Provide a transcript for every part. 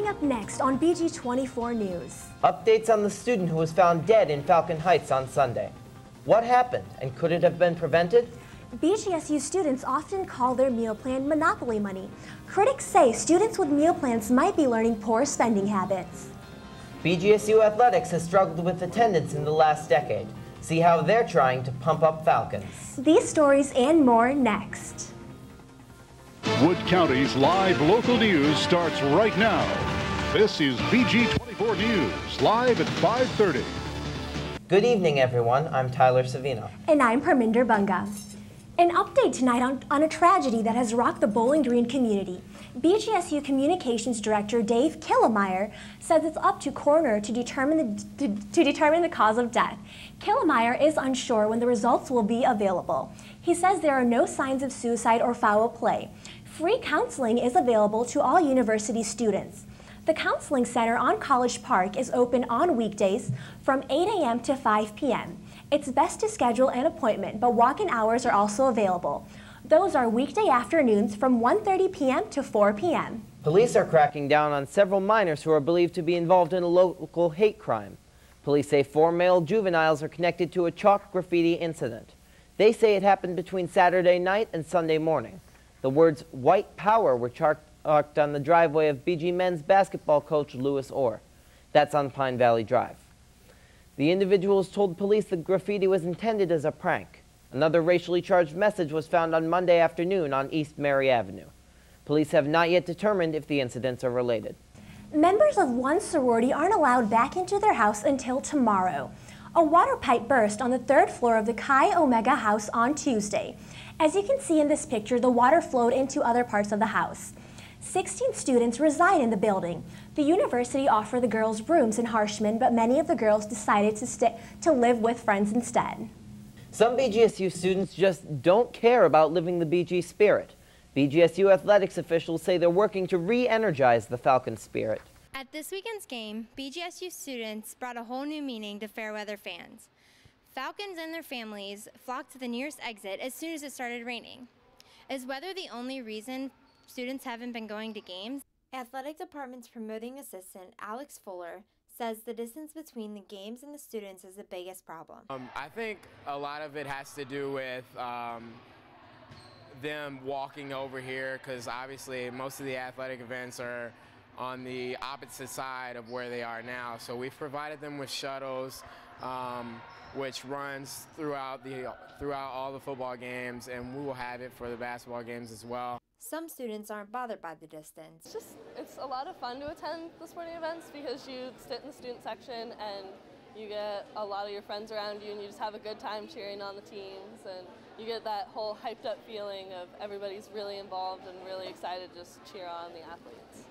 up next on BG24 News. Updates on the student who was found dead in Falcon Heights on Sunday. What happened, and could it have been prevented? BGSU students often call their meal plan monopoly money. Critics say students with meal plans might be learning poor spending habits. BGSU athletics has struggled with attendance in the last decade. See how they're trying to pump up Falcons. These stories and more next. Wood County's live local news starts right now. This is BG24 News, live at 5:30. Good evening, everyone. I'm Tyler Savino. And I'm Parminder Bunga. An update tonight on a tragedy that has rocked the Bowling Green community. BGSU Communications Director Dave Killemeyer says it's up to coroner to determine the cause of death. Killemeyer is unsure when the results will be available. He says there are no signs of suicide or foul play. Free counseling is available to all university students. The Counseling Center on College Park is open on weekdays from 8 a.m. to 5 p.m. It's best to schedule an appointment, but walk-in hours are also available. Those are weekday afternoons from 1:30 p.m. to 4 p.m. Police are cracking down on several minors who are believed to be involved in a local hate crime. Police say 4 male juveniles are connected to a chalk graffiti incident. They say it happened between Saturday night and Sunday morning. The words "white power" were chalked on the driveway of BG men's basketball coach Lewis Orr. That's on Pine Valley Drive. The individuals told police the graffiti was intended as a prank. Another racially charged message was found on Monday afternoon on East Mary Avenue. Police have not yet determined if the incidents are related. Members of one sorority aren't allowed back into their house until tomorrow. A water pipe burst on the 3rd floor of the Chi Omega house on Tuesday. As you can see in this picture, the water flowed into other parts of the house. 16 students reside in the building. The university offered the girls rooms in Harshman, but many of the girls decided to live with friends instead. Some BGSU students just don't care about living the BG spirit. BGSU athletics officials say they're working to re-energize the Falcon spirit. At this weekend's game, BGSU students brought a whole new meaning to Fairweather fans. Falcons and their families flocked to the nearest exit as soon as it started raining. Is weather the only reason students haven't been going to games? Athletic Department's promoting assistant, Alex Fuller, says the distance between the games and the students is the biggest problem. I think a lot of it has to do with them walking over here, because obviously most of the athletic events are on the opposite side of where they are now. So we've provided them with shuttles, which runs throughout all the football games, and we will have it for the basketball games as well. Some students aren't bothered by the distance. It's a lot of fun to attend the sporting events because you sit in the student section and you get a lot of your friends around you and you just have a good time cheering on the teams, and you get that whole hyped up feeling of everybody's really involved and really excited to just cheer on the athletes.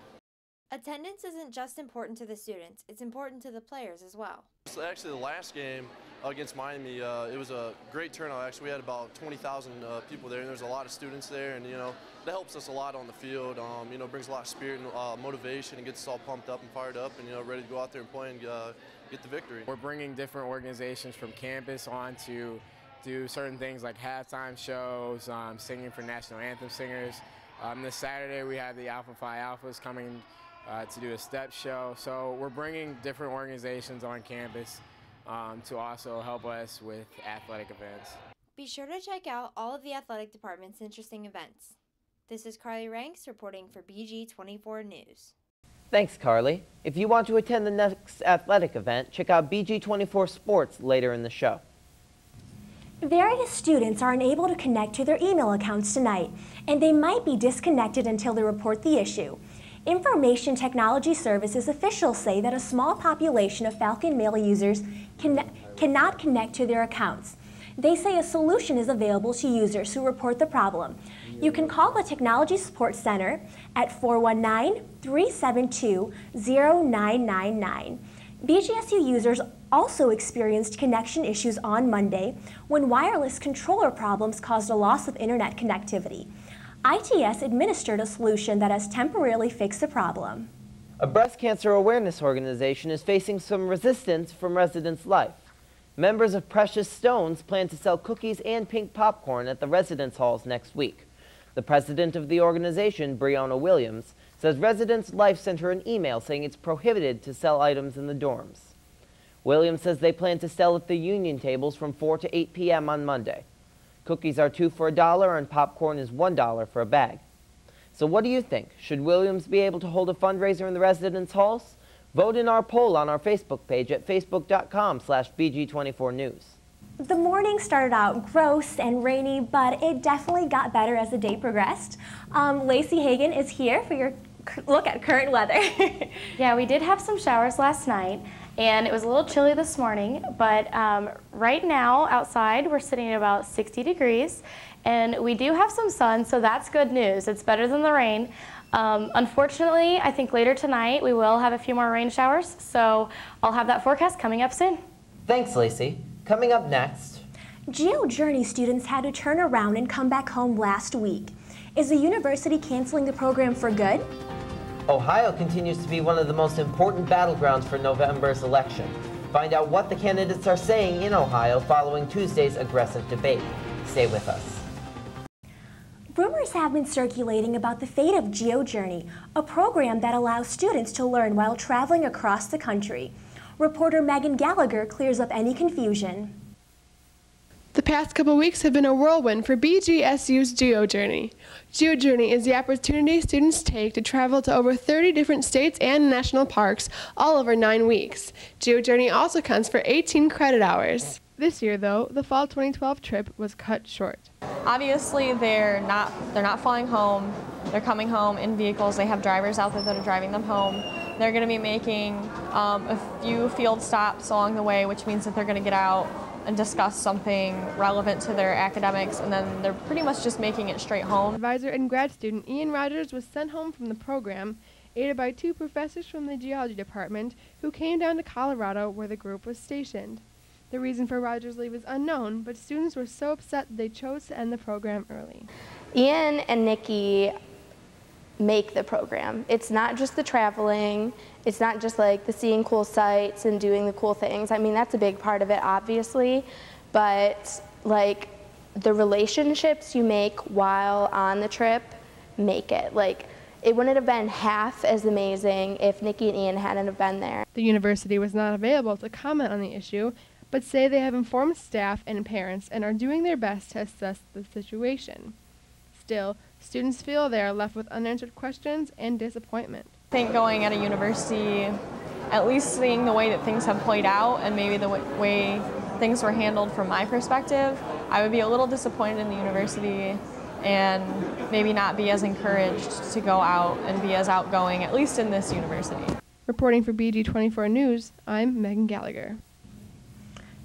Attendance isn't just important to the students, it's important to the players as well. Actually, the last game against Miami, it was a great turnout. Actually, we had about 20,000 people there, and there's a lot of students there, and that helps us a lot on the field. Brings a lot of spirit and motivation, and gets us all pumped up and fired up, and ready to go out there and play and get the victory. We're bringing different organizations from campus on to do certain things like halftime shows, singing for national anthem singers. This Saturday we have the Alpha Phi Alphas coming to do a step show. So we're bringing different organizations on campus to also help us with athletic events. Be sure to check out all of the athletic department's interesting events. This is Carly Ranks reporting for BG24 News. Thanks, Carly. If you want to attend the next athletic event, check out BG24 Sports later in the show. Various students are unable to connect to their email accounts tonight, and they might be disconnected until they report the issue. Information Technology Services officials say that a small population of Falcon Mail users cannot connect to their accounts. They say a solution is available to users who report the problem. You can call the Technology Support Center at 419-372-0999. BGSU users also experienced connection issues on Monday when wireless controller problems caused a loss of internet connectivity. ITS administered a solution that has temporarily fixed the problem. A breast cancer awareness organization is facing some resistance from residents' life. Members of Precious Stones plan to sell cookies and pink popcorn at the residence halls next week. The president of the organization, Breonna Williams, says residents' life sent her an email saying it's prohibited to sell items in the dorms. Williams says they plan to sell at the union tables from 4 to 8 p.m. on Monday. Cookies are 2 for $1 and popcorn is $1 for a bag. So what do you think? Should Williams be able to hold a fundraiser in the residence halls? Vote in our poll on our Facebook page at facebook.com/BG24news. The morning started out gross and rainy, but it definitely got better as the day progressed. Lacey Hagan is here for your look at current weather. Yeah, we did have some showers last night, and it was a little chilly this morning, but right now outside we're sitting at about 60 degrees, and we do have some sun, so that's good news. It's better than the rain. Unfortunately, I think later tonight we will have a few more rain showers, so I'll have that forecast coming up soon. Thanks, Lacey. Coming up next, Geo Journey students had to turn around and come back home last week. Is the university canceling the program for good? Ohio continues to be one of the most important battlegrounds for November's election. Find out what the candidates are saying in Ohio following Tuesday's aggressive debate. Stay with us. Rumors have been circulating about the fate of Geo Journey, a program that allows students to learn while traveling across the country. Reporter Megan Gallagher clears up any confusion. The past couple weeks have been a whirlwind for BGSU's Geo Journey. Geo Journey is the opportunity students take to travel to over 30 different states and national parks all over 9 weeks. Geo Journey also counts for 18 credit hours. This year, though, the fall 2012 trip was cut short. Obviously, they're not flying home. They're coming home in vehicles. They have drivers out there that are driving them home. They're going to be making a few field stops along the way, which means that they're going to get out and discuss something relevant to their academics, and then they're pretty much just making it straight home. Advisor and grad student Ian Rogers was sent home from the program, aided by 2 professors from the geology department who came down to Colorado where the group was stationed. The reason for Rogers' leave is unknown, but students were so upset that they chose to end the program early. Ian and Nikki make the program. It's not just the traveling, it's not just like the seeing cool sights and doing the cool things. I mean, that's a big part of it, obviously, but like the relationships you make while on the trip make it. Like, it wouldn't have been half as amazing if Nikki and Ian hadn't have been there. The university was not available to comment on the issue, but say they have informed staff and parents and are doing their best to assess the situation. Still, students feel they are left with unanswered questions and disappointment. I think going at a university, at least seeing the way that things have played out and maybe the way things were handled from my perspective, I would be a little disappointed in the university and maybe not be as encouraged to go out and be as outgoing, at least in this university. Reporting for BG24 News, I'm Megan Gallagher.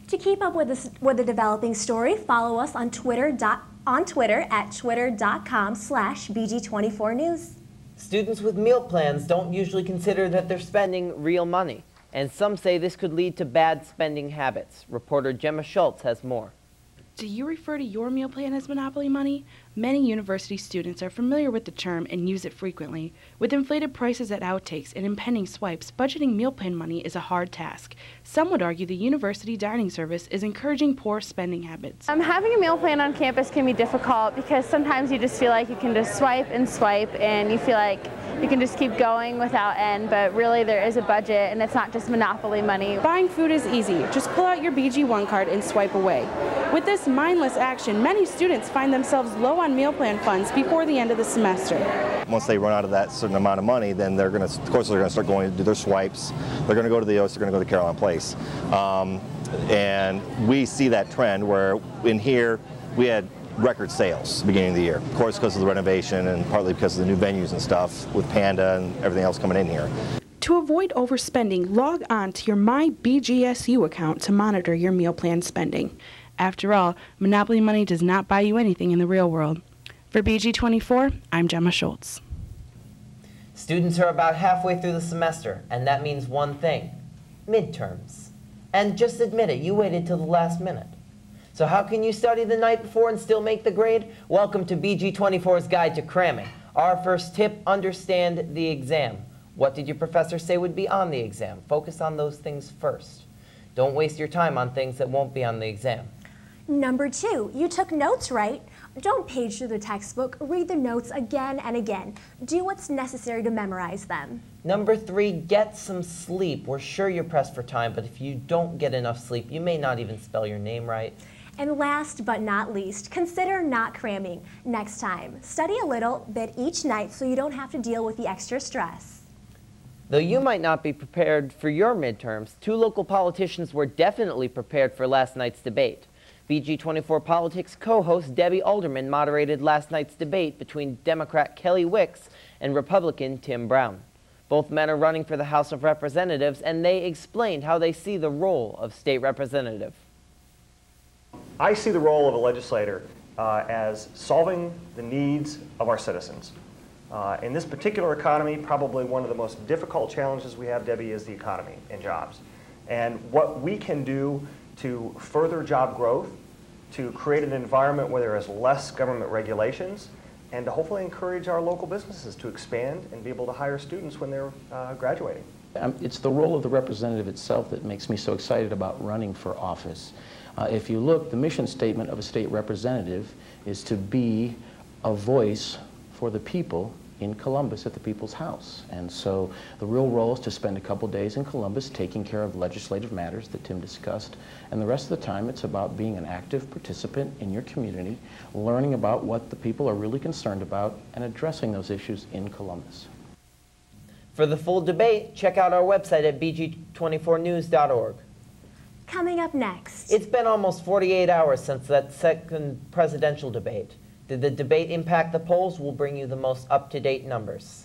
To keep up with the developing story, follow us on Twitter at twitter.com/BG24news. Students with meal plans don't usually consider that they're spending real money, and some say this could lead to bad spending habits. Reporter Gemma Schultz has more. Do you refer to your meal plan as monopoly money? Many university students are familiar with the term and use it frequently. With inflated prices at outtakes and impending swipes, budgeting meal plan money is a hard task. Some would argue the university dining service is encouraging poor spending habits. Having a meal plan on campus can be difficult because sometimes you just feel like you can just swipe and you feel like you can just keep going without end, but really there is a budget and it's not just monopoly money. Buying food is easy. Just pull out your BG1 card and swipe away. With this mindless action, many students find themselves low on meal plan funds before the end of the semester. Once they run out of that certain amount of money, then they're going to, of course, they're going to start going to do their swipes. They're going to go to the O's, they're going to go to Caroline Place. And we see that trend where in here we had record sales beginning of the year. Of course, because of the renovation and partly because of the new venues and stuff with Panda and everything else coming in here. To avoid overspending, log on to your My BGSU account to monitor your meal plan spending. After all, monopoly money does not buy you anything in the real world. For BG24, I'm Gemma Schultz. Students are about halfway through the semester, and that means one thing: midterms. And just admit it, you waited till the last minute. So how can you study the night before and still make the grade? Welcome to BG24's Guide to Cramming. Our first tip: understand the exam. What did your professor say would be on the exam? Focus on those things first. Don't waste your time on things that won't be on the exam. Number 2, you took notes right. Don't page through the textbook, read the notes again and again. Do what's necessary to memorize them. Number 3, get some sleep. We're sure you're pressed for time, but if you don't get enough sleep, you may not even spell your name right. And last but not least, consider not cramming next time. Study a little bit each night so you don't have to deal with the extra stress. Though you might not be prepared for your midterms, 2 local politicians were definitely prepared for last night's debate. BG24 Politics co-host Debbie Alderman moderated last night's debate between Democrat Kelly Wicks and Republican Tim Brown. Both men are running for the House of Representatives, and they explained how they see the role of state representative. I see the role of a legislator as solving the needs of our citizens. In this particular economy, probably one of the most difficult challenges we have, Debbie, is the economy and jobs. And what we can do to further job growth, to create an environment where there is less government regulations, and to hopefully encourage our local businesses to expand and be able to hire students when they're graduating. It's the role of the representative itself that makes me so excited about running for office. If you look, the mission statement of a state representative is to be a voice for the people in Columbus at the People's House. And so the real role is to spend a couple days in Columbus taking care of legislative matters that Tim discussed, and the rest of the time it's about being an active participant in your community, learning about what the people are really concerned about, and addressing those issues in Columbus. For the full debate, check out our website at bg24news.org. Coming up next. It's been almost 48 hours since that second presidential debate. Did the debate impact the polls? We'll bring you the most up-to-date numbers.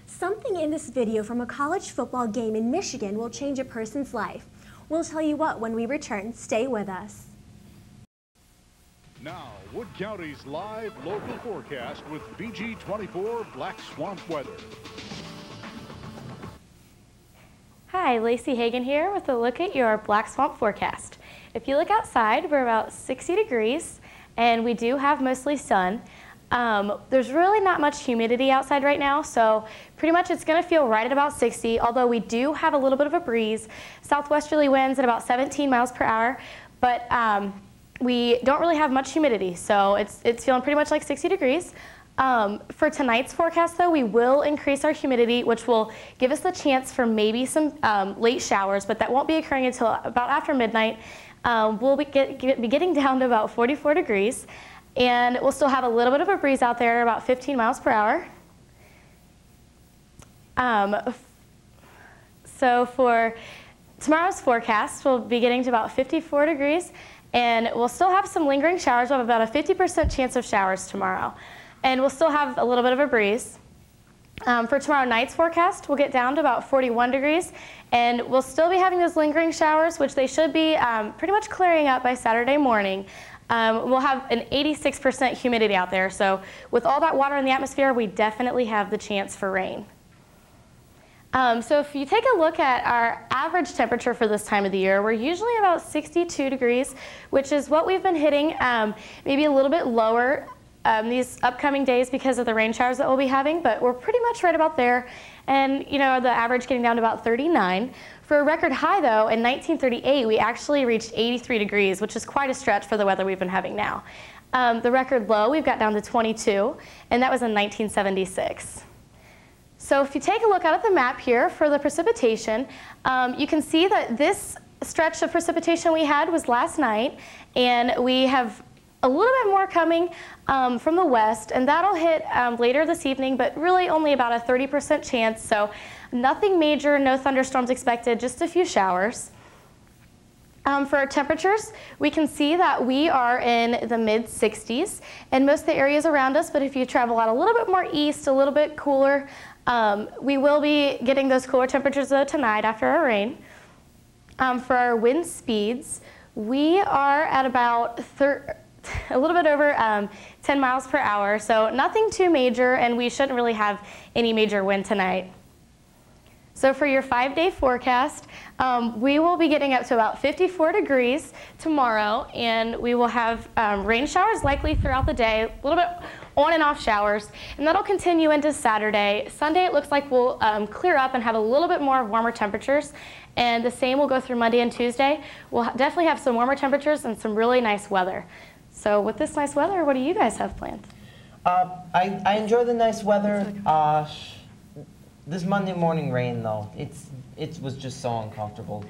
Something in this video from a college football game in Michigan will change a person's life. We'll tell you what when we return. Stay with us. Now, Wood County's live local forecast with BG24 Black Swamp weather. Hi, Lacey Hagan here with a look at your Black Swamp forecast. If you look outside, we're about 60 degrees and we do have mostly sun. There's really not much humidity outside right now, so pretty much it's going to feel right at about 60, although we do have a little bit of a breeze. Southwesterly winds at about 17 miles per hour, but we don't really have much humidity, so it's feeling pretty much like 60 degrees. For tonight's forecast, though, we will increase our humidity, which will give us the chance for maybe some late showers, but that won't be occurring until about after midnight. We'll be getting down to about 44 degrees, and we'll still have a little bit of a breeze out there, about 15 miles per hour. So for tomorrow's forecast, we'll be getting to about 54 degrees, and we'll still have some lingering showers. We'll have about a 50% chance of showers tomorrow. And we'll still have a little bit of a breeze. For tomorrow night's forecast, we'll get down to about 41 degrees, and we'll still be having those lingering showers, which they should be pretty much clearing up by Saturday morning. We'll have an 86% humidity out there, so with all that water in the atmosphere, we definitely have the chance for rain. So if you take a look at our average temperature for this time of the year, we're usually about 62 degrees, which is what we've been hitting, maybe a little bit lower these upcoming days because of the rain showers that we'll be having, but we're pretty much right about there, and you know, the average getting down to about 39. For a record high, though, in 1938, we actually reached 83 degrees, which is quite a stretch for the weather we've been having now. The record low, we've got down to 22, and that was in 1976. So if you take a look out at the map here for the precipitation, you can see that this stretch of precipitation we had was last night, and we have a little bit more coming from the west, and that'll hit later this evening, but really only about a 30% chance, so nothing major, no thunderstorms expected, just a few showers. For our temperatures, we can see that we are in the mid-60s in most of the areas around us, but if you travel out a little bit more east, a little bit cooler, we will be getting those cooler temperatures though tonight after our rain. For our wind speeds, we are at about a little bit over 10 miles per hour, so nothing too major, and we shouldn't really have any major wind tonight. So for your 5-day forecast, we will be getting up to about 54 degrees tomorrow, and we will have rain showers likely throughout the day, a little bit on and off showers, and that'll continue into Saturday. Sunday it looks like we'll clear up and have a little bit more warmer temperatures, and the same will go through Monday and Tuesday. We'll definitely have some warmer temperatures and some really nice weather. So with this nice weather, what do you guys have planned? I enjoy the nice weather. This Monday morning rain, though, it was just so uncomfortable.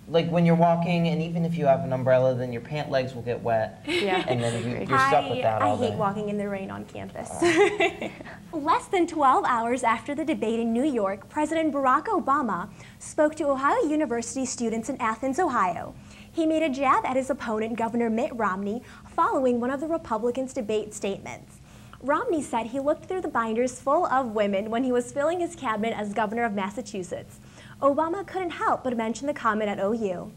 Like when you're walking, and even if you have an umbrella, then your pant legs will get wet. Yeah. And then you're stuck with that all day. I hate walking in the rain on campus. Less than 12 hours after the debate in New York, President Barack Obama spoke to Ohio University students in Athens, Ohio. He made a jab at his opponent, Governor Mitt Romney, following one of the Republicans' debate statements. Romney said he looked through the binders full of women when he was filling his cabinet as governor of Massachusetts. Obama couldn't help but mention the comment at OU.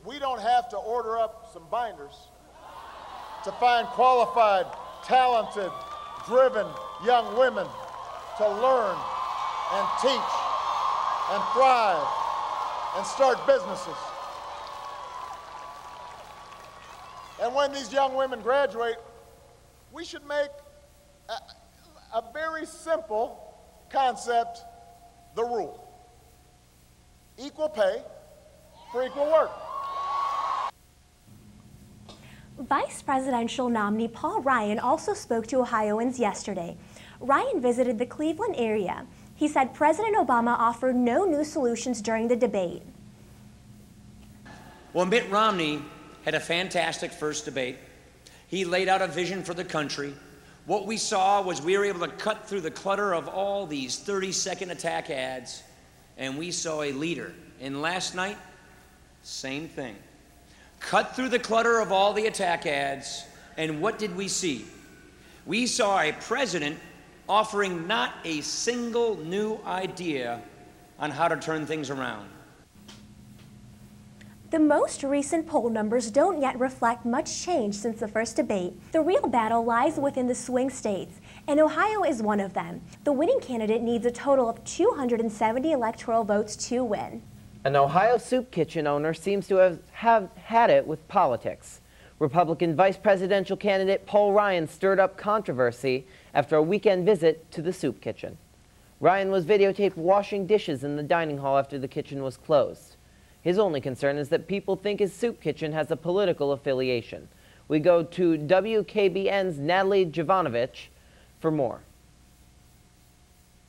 We don't have to order up some binders to find qualified, talented, driven young women to learn and teach and thrive and start businesses. And when these young women graduate, we should make a very simple concept the rule. Equal pay for equal work. Vice presidential nominee Paul Ryan also spoke to Ohioans yesterday. Ryan visited the Cleveland area. He said President Obama offered no new solutions during the debate. Well, Mitt Romney had a fantastic first debate. He laid out a vision for the country. What we saw was we were able to cut through the clutter of all these 30-second attack ads, and we saw a leader. And last night, same thing. Cut through the clutter of all the attack ads, and what did we see? We saw a president offering not a single new idea on how to turn things around. The most recent poll numbers don't yet reflect much change since the first debate. The real battle lies within the swing states, and Ohio is one of them. The winning candidate needs a total of 270 electoral votes to win. An Ohio soup kitchen owner seems to have had it with politics. Republican vice presidential candidate Paul Ryan stirred up controversy after a weekend visit to the soup kitchen. Ryan was videotaped washing dishes in the dining hall after the kitchen was closed. His only concern is that people think his soup kitchen has a political affiliation. We go to WKBN's Natalie Jovanovich for more.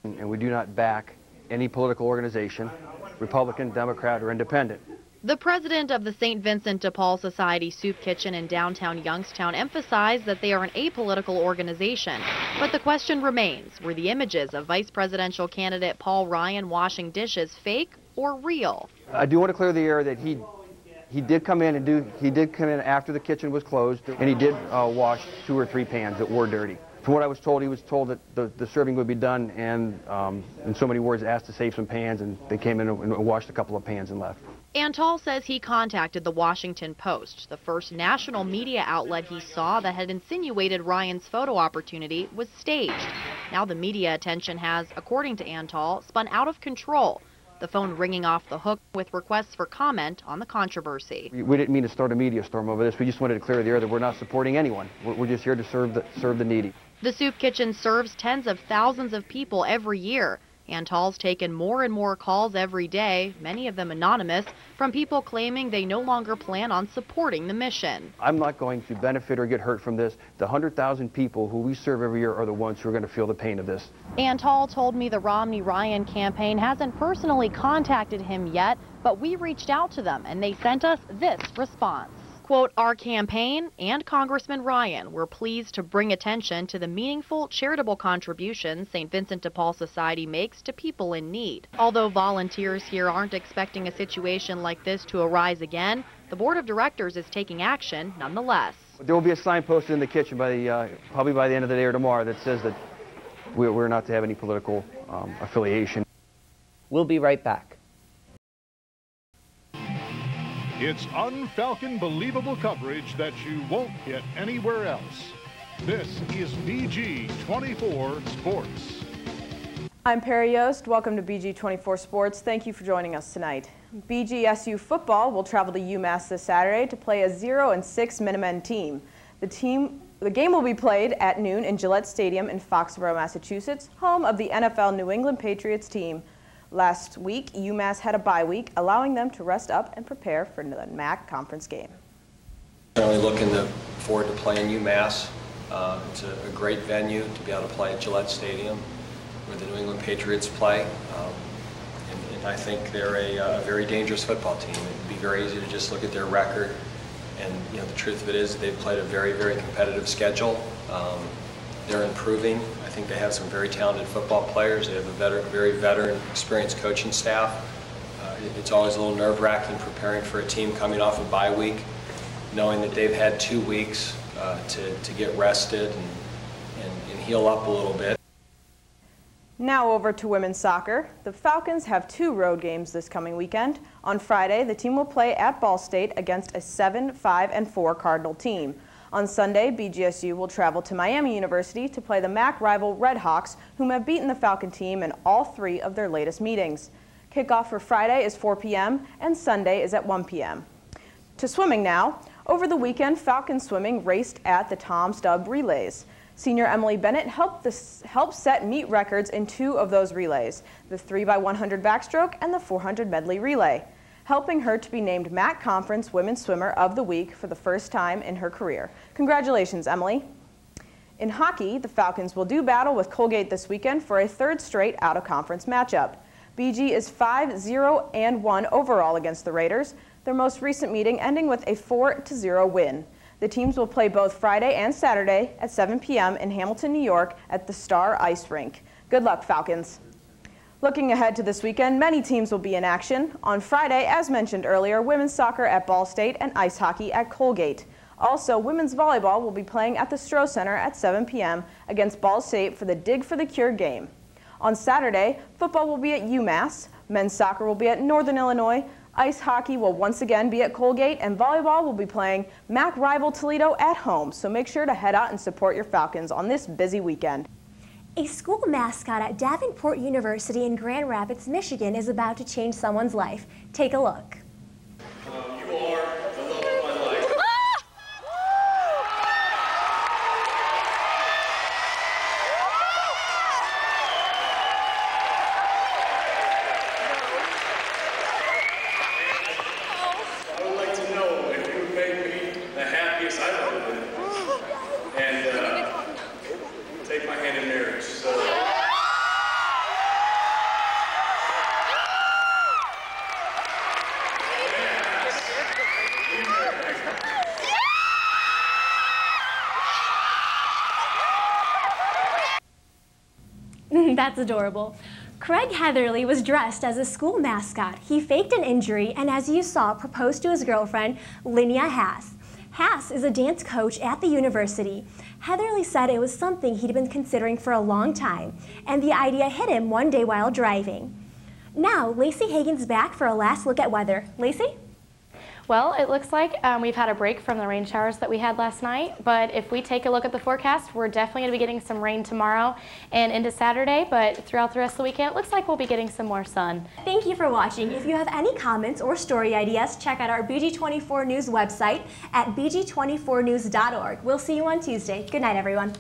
And we do not back any political organization, Republican, Democrat, or Independent. The president of the St. Vincent de Paul Society Soup Kitchen in downtown Youngstown emphasized that they are an apolitical organization. But the question remains, were the images of vice presidential candidate Paul Ryan washing dishes fake or real? I do want to clear the air that he did come in after the kitchen was closed, and he did wash 2 or 3 pans that were dirty. From what I was told, he was told that the serving would be done, and in so many words, asked to save some pans, and they came in and washed a couple of pans and left. Antal says he contacted the Washington Post. The first national media outlet he saw that had insinuated Ryan's photo opportunity was staged. Now the media attention has, according to Antal, spun out of control. The phone ringing off the hook with requests for comment on the controversy. We didn't mean to start a media storm over this. We just wanted to clear the air that we're not supporting anyone. We're just here to serve the needy. The soup kitchen serves tens of thousands of people every year. Antal's taken more and more calls every day, many of them anonymous, from people claiming they no longer plan on supporting the mission. I'm not going to benefit or get hurt from this. The 100,000 people who we serve every year are the ones who are going to feel the pain of this. Antal told me the Romney-Ryan campaign hasn't personally contacted him yet, but we reached out to them and they sent us this response. Quote, our campaign and Congressman Ryan were pleased to bring attention to the meaningful charitable contributions St. Vincent de Paul Society makes to people in need. Although volunteers here aren't expecting a situation like this to arise again, the board of directors is taking action nonetheless. There will be a sign posted in the kitchen probably by the end of the day or tomorrow that says that we're not to have any political affiliation. We'll be right back. It's unFalcon believable coverage that you won't get anywhere else. This is BG24 Sports. I'm Perry Yost. Welcome to BG24 Sports. Thank you for joining us tonight. BGSU football will travel to UMass this Saturday to play a 0-6 Minutemen team. The game will be played at noon in Gillette Stadium in Foxborough, Massachusetts, home of the NFL New England Patriots team. Last week, UMass had a bye week, allowing them to rest up and prepare for the MAC conference game. Certainly looking forward to playing UMass. It's a great venue to be able to play at Gillette Stadium, where the New England Patriots play. And I think they're a very dangerous football team. It'd be very easy to just look at their record. And the truth of it is they've played a very, very competitive schedule. They're improving. I think they have some very talented football players. They have a very veteran, experienced coaching staff. It's always a little nerve-wracking preparing for a team coming off a bye week, knowing that they've had 2 weeks to get rested and heal up a little bit. Now over to women's soccer. The Falcons have 2 road games this coming weekend. On Friday, the team will play at Ball State against a 7-5-4 Cardinal team. On Sunday, BGSU will travel to Miami University to play the MAC rival Redhawks, whom have beaten the Falcon team in all 3 of their latest meetings. Kickoff for Friday is 4 p.m. and Sunday is at 1 p.m. To swimming now. Over the weekend, Falcon swimming raced at the Tom Stubb Relays. Senior Emily Bennett helped set meet records in 2 of those relays, the 3x100 backstroke and the 400 medley relay, helping her to be named MAC Conference Women's Swimmer of the Week for the first time in her career. Congratulations, Emily. In hockey, the Falcons will do battle with Colgate this weekend for a 3rd straight out-of-conference matchup. BG is 5-0-1 overall against the Raiders, their most recent meeting ending with a 4-0 win. The teams will play both Friday and Saturday at 7 p.m. in Hamilton, New York at the Star Ice Rink. Good luck, Falcons. Looking ahead to this weekend, many teams will be in action. On Friday, as mentioned earlier, women's soccer at Ball State and ice hockey at Colgate. Also, women's volleyball will be playing at the Stroh Center at 7 p.m. against Ball State for the Dig for the Cure game. On Saturday, football will be at UMass, men's soccer will be at Northern Illinois, ice hockey will once again be at Colgate, and volleyball will be playing MAC rival Toledo at home, so make sure to head out and support your Falcons on this busy weekend. A school mascot at Davenport University in Grand Rapids, Michigan is about to change someone's life. Take a look. You are the love of my life. I would like to know if you would make me the happiest I've ever been. And take my hand in marriage. So. That's adorable. Craig Heatherly was dressed as a school mascot. He faked an injury and, as you saw, proposed to his girlfriend, Linnea Haas. Haas is a dance coach at the university. Heatherly said it was something he'd been considering for a long time, and the idea hit him one day while driving. Now, Lacey Hagan's back for a last look at weather. Lacey? Well, it looks like we've had a break from the rain showers that we had last night, but if we take a look at the forecast, we're definitely going to be getting some rain tomorrow and into Saturday, but throughout the rest of the weekend, it looks like we'll be getting some more sun. Thank you for watching. If you have any comments or story ideas, check out our BG24 News website at bg24news.org. We'll see you on Tuesday. Good night, everyone.